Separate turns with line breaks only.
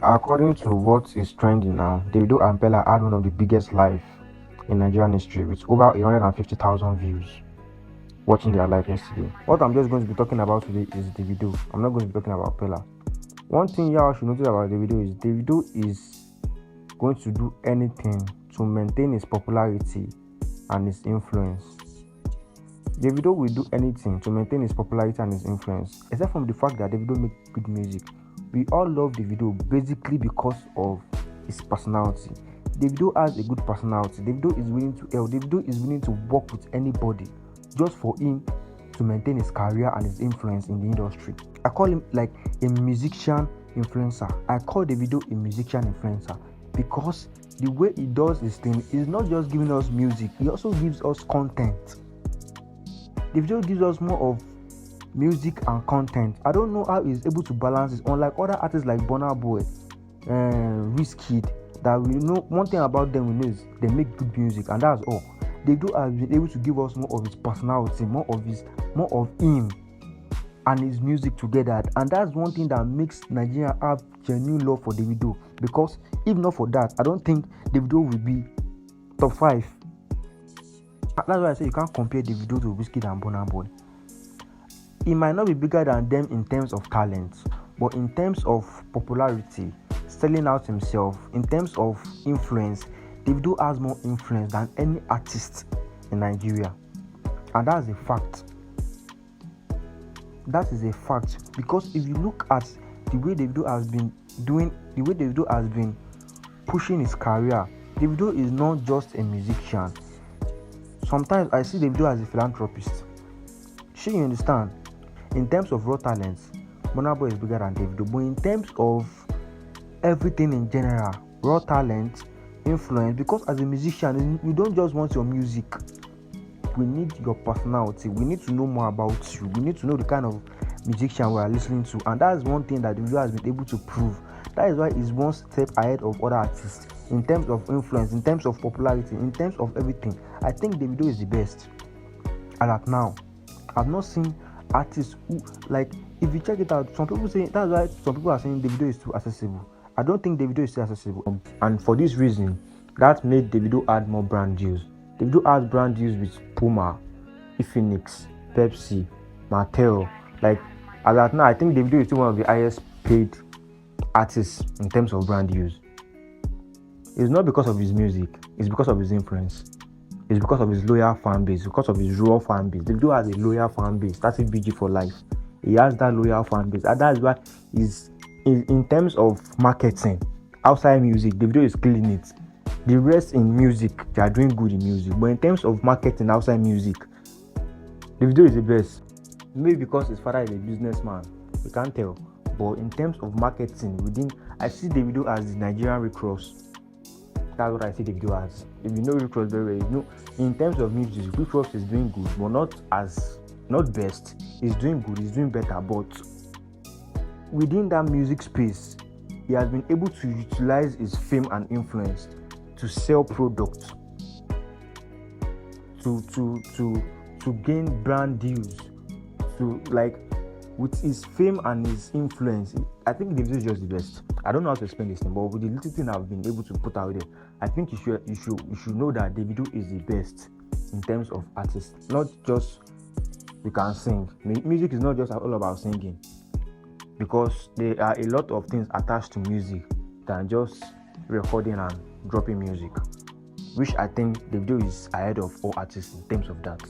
According to what is trending now, Davido and Bella had one of the biggest live in Nigerian history with over 150,000 views watching their live yesterday. What I'm just going to be talking about today is Davido. I'm not going to be talking about Bella. One thing y'all should notice about Davido is going to do anything to maintain his popularity and his influence. Davido will do anything to maintain his popularity and his influence, except from the fact that Davido makes good music. We all love Davido basically because of his personality. Davido has a good personality. Davido is willing to help. Davido is willing to work with anybody just for him to maintain his career and his influence in the industry. I call him like a musician influencer. I call Davido a musician influencer because the way he does his thing is not just giving us music, he also gives us content. Davido gives us more of music and content. I don't know how he's able to balance this, unlike other artists like Burna Boy, Wizkid, that we know. One thing about them we know is they make good music, and that's all. Davido has been able to give us more of his personality, more of him and his music together, and that's one thing that makes Nigeria have genuine love for Davido. Because if not for that, I don't think Davido will be top 5. That's why I say you can't compare Davido to Wizkid and Burna Boy. He might not be bigger than them in terms of talent, but in terms of popularity, selling out himself, in terms of influence, Davido has more influence than any artist in Nigeria. And that's a fact. That is a fact. Because if you look at the way Davido has been pushing his career, Davido is not just a musician. Sometimes I see Davido as a philanthropist. You understand? In terms of raw talents, Burna Boy is bigger than Davido. But in terms of everything in general, raw talent, influence, because as a musician, we don't just want your music. We need your personality. We need to know more about you. We need to know the kind of musician we are listening to. And that's one thing that Davido has been able to prove. That is why he's one step ahead of other artists in terms of influence, in terms of popularity, in terms of everything. I think Davido is the best. And at now, I've not seen artists who, like, if you check it out, some people say that's why some people are saying Davido is too accessible. I don't think Davido is too accessible, and for this reason, that made Davido add more brand deals. Davido has brand deals with Puma, Infinix, Pepsi, Mattel. Like, as at now, I think Davido is still one of the highest paid artists in terms of brand deals. It's not because of his music; it's because of his influence. It's because of his loyal fan base, because of his raw fan base. Davido has a loyal fan base. That's a BG for life. He has that loyal fan base. And that's why he's in terms of marketing, outside music, Davido is killing it. The rest in music, they are doing good in music. But in terms of marketing outside music, Davido is the best. Maybe because his father is a businessman. We can't tell. But in terms of marketing, I see Davido as the Nigerian Rick Ross. That's what I see Davido as. If you know Rick Ross very well, you know in terms of music, Rick Ross is doing good, but not best. He's doing good, he's doing better, but within that music space, he has been able to utilize his fame and influence to sell products, to gain brand deals, to like with his fame and his influence. I think Davido is just the best. I don't know how to explain this thing, but with the little thing I've been able to put out there, I think you should know that Davido is the best in terms of artists. Not just you can sing. Music is not just all about singing, because there are a lot of things attached to music than just recording and dropping music, which I think Davido is ahead of all artists in terms of that.